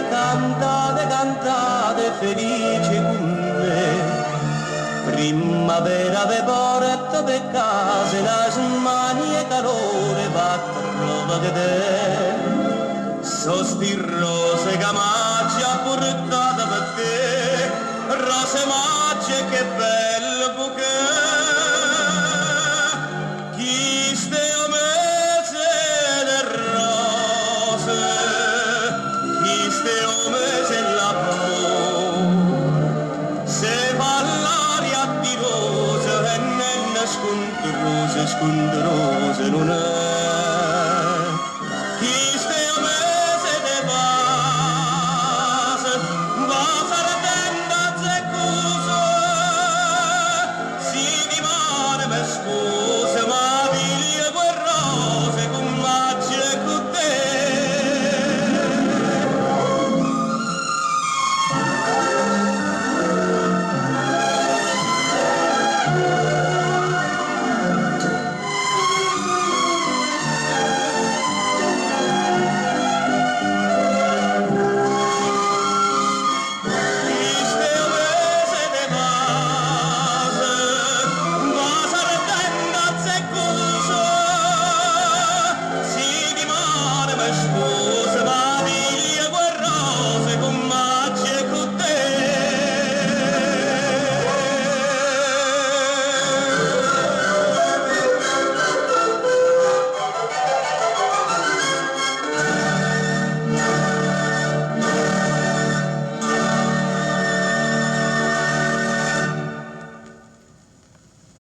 cantate, cantate felice con me. Primavera ve porta per casa, la smanie e calore va trova che te. Sosti rose che macchia portata per te, rose macchie che belle bouquet. Chi stiamo mese de rose, chi stiamo mese l'amore, se fa l'aria di rose e nenne scondrose, scondrose non è.